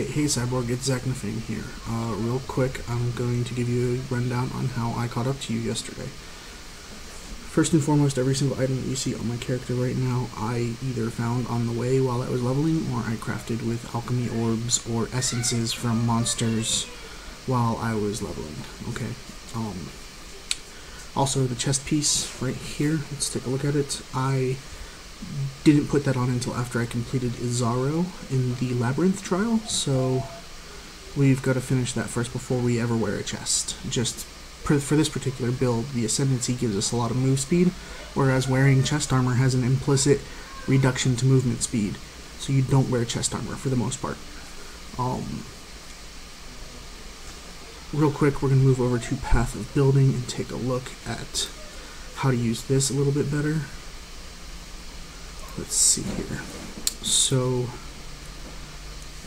Alright, hey Cyborg, it's Zachnafane here. Real quick, I'm going to give you a rundown on how I caught up to you yesterday. First and foremost, every single item that you see on my character right now, I either found on the way while I was leveling, or I crafted with alchemy orbs or essences from monsters while I was leveling. Okay. Also, the chest piece right here, let's take a look at it. I didn't put that on until after I completed Izaro in the Labyrinth trial, so we've got to finish that first before we ever wear a chest. Just for this particular build, the Ascendancy gives us a lot of move speed, whereas wearing chest armor has an implicit reduction to movement speed, so you don't wear chest armor for the most part. Real quick, we're going to move over to Path of Building and take a look at how to use this a little bit better. Let's see here. So,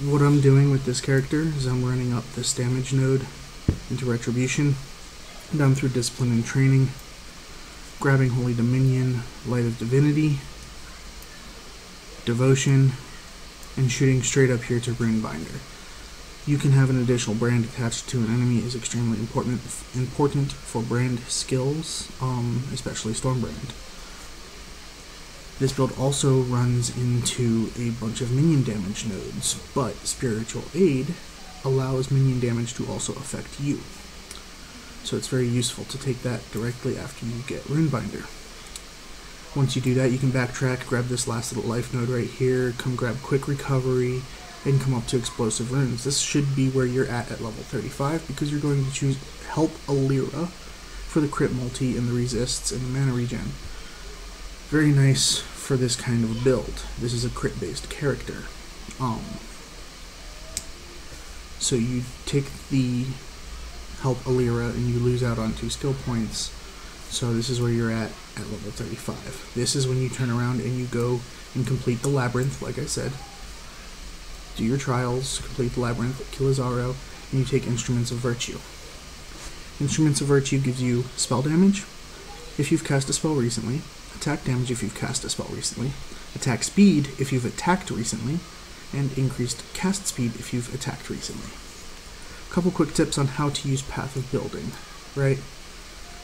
what I'm doing with this character is I'm running up this damage node into Retribution, down through Discipline and Training, grabbing Holy Dominion, Light of Divinity, Devotion, and shooting straight up here to Runebinder. You can have an additional brand attached to an enemy is extremely important for brand skills, especially Stormbrand. This build also runs into a bunch of minion damage nodes, but Spiritual Aid allows minion damage to also affect you. So it's very useful to take that directly after you get Runebinder. Once you do that, you can backtrack, grab this last little life node right here, come grab Quick Recovery, and come up to Explosive Runes. This should be where you're at level 35, because you're going to choose Help Alira for the crit multi and the resists and the mana regen. Very nice for this kind of a build. This is a crit-based character. So you take the Help Alira and you lose out on 2 skill points. So this is where you're at level 35. This is when you turn around and you go and complete the Labyrinth, like I said. Do your trials, complete the Labyrinth, kill Izaro, and you take Instruments of Virtue. Instruments of Virtue gives you spell damage if you've cast a spell recently, attack damage if you've cast a spell recently, attack speed if you've attacked recently, and increased cast speed if you've attacked recently. A couple quick tips on how to use Path of Building, right?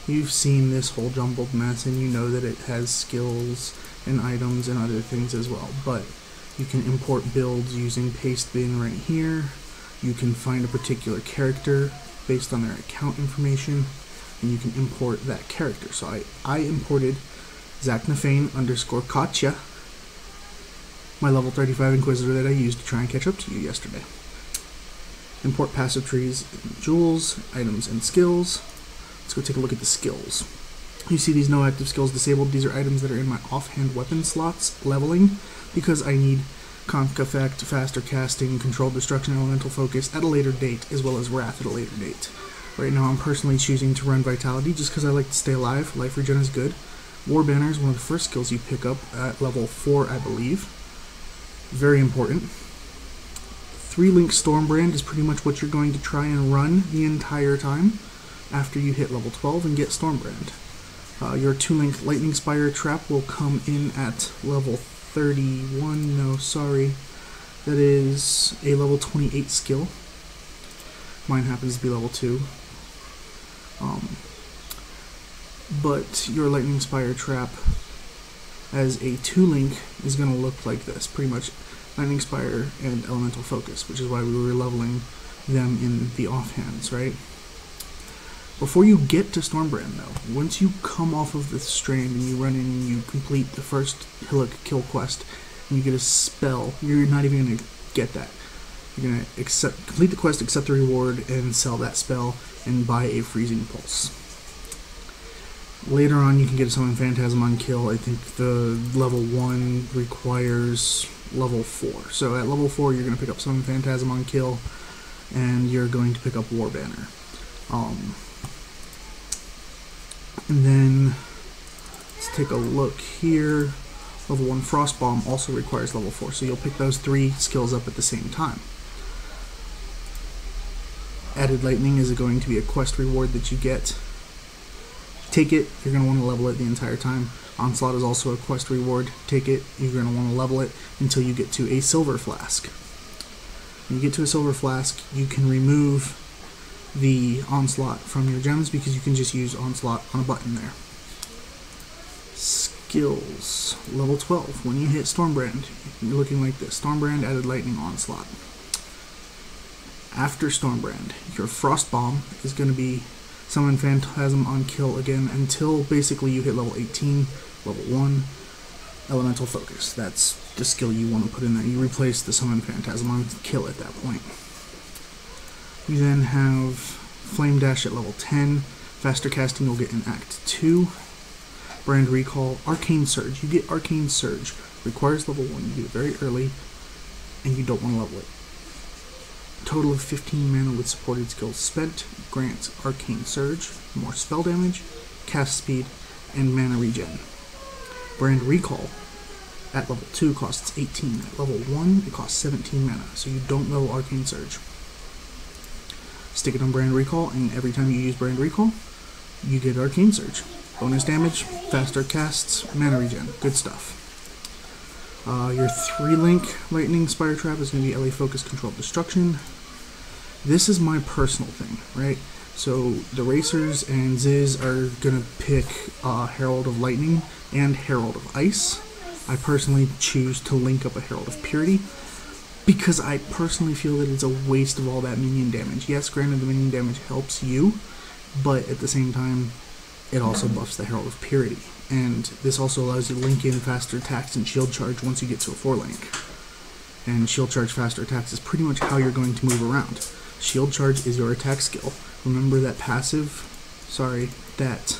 You've seen this whole jumbled mess and you know that it has skills and items and other things as well, but you can import builds using Pastebin right here. You can find a particular character based on their account information, and you can import that character. So I imported Zachnafane _ Katya, my level 35 Inquisitor that I used to try and catch up to you yesterday. Import passive trees, jewels, items, and skills. Let's go take a look at the skills. You see these no active skills disabled. These are items that are in my offhand weapon slots leveling, because I need Conk Effect, Faster Casting, Controlled Destruction, Elemental Focus at a later date, as well as Wrath at a later date. Right now I'm personally choosing to run Vitality just because I like to stay alive. Life regen is good. War Banner is one of the first skills you pick up at level 4, I believe. Very important. 3-link Stormbrand is pretty much what you're going to try and run the entire time after you hit level 12 and get Stormbrand. Your 2-link Lightning Spire Trap will come in at level 31, no, sorry. That is a level 28 skill. Mine happens to be level 2. But your Lightning Spire Trap as a 2-link is going to look like this. Pretty much Lightning Spire and Elemental Focus, which is why we were leveling them in the offhands, right? Before you get to Stormbrand, though, once you come off of the strand and you run in and you complete the first Hillock kill quest and you get a spell, you're not even going to get that. You're going to complete the quest, accept the reward, and sell that spell and buy a Freezing Pulse. Later on, you can get a Summon Phantasm on kill. I think the level 1 requires level 4. So at level 4, you're going to pick up Summon Phantasm on kill, and you're going to pick up War Banner. And then, let's take a look here. Level 1 Frostbomb also requires level 4, so you'll pick those 3 skills up at the same time. Added Lightning is going to be a quest reward that you get. Take it, you're going to want to level it the entire time. Onslaught is also a quest reward. Take it, you're going to want to level it until you get to a Silver Flask. When you get to a silver flask, you can remove the onslaught from your gems because you can just use onslaught on a button there. Skills. Level 12. When you hit Stormbrand, you're looking like this. Stormbrand added lightning onslaught. After Stormbrand, your Frost Bomb is going to be Summon Phantasm on kill again until basically you hit level 18, level 1, Elemental Focus. That's the skill you want to put in there. You replace the Summon Phantasm on kill at that point. You then have Flame Dash at level 10. Faster casting you'll get in Act 2. Brand Recall. Arcane Surge. You get Arcane Surge. Requires level 1. You get it very early, and you don't want to level it. Total of 15 mana with supported skills spent. Grants Arcane Surge, more spell damage, cast speed, and mana regen. Brand Recall at level 2 costs 18. At level 1 it costs 17 mana, so you don't level Arcane Surge. Stick it on Brand Recall, and every time you use Brand Recall, you get Arcane Surge. Bonus damage, faster casts, mana regen. Good stuff. Your 3-link Lightning Spire Trap is going to be LA Focus, Controlled Destruction. This is my personal thing, right? So the Racers and Ziz are going to pick Herald of Lightning and Herald of Ice. I personally choose to link up a Herald of Purity because I personally feel that it's a waste of all that minion damage. Yes, granted the minion damage helps you, but at the same time, it also buffs the Herald of Purity. And this also allows you to link in faster attacks and shield charge once you get to a 4-link. And shield charge, faster attacks is pretty much how you're going to move around. Shield charge is your attack skill. Remember that that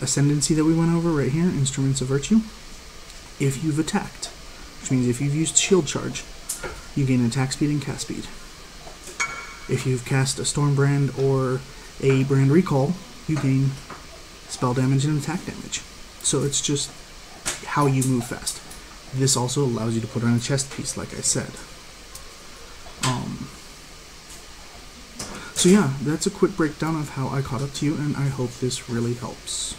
ascendancy that we went over right here, Instruments of Virtue? If you've attacked, which means if you've used shield charge, you gain attack speed and cast speed. If you've cast a Stormbrand or a Brand Recall, you gain spell damage and attack damage. So it's just how you move fast. This also allows you to put on a chest piece, like I said. So yeah, that's a quick breakdown of how I caught up to you, and I hope this really helps.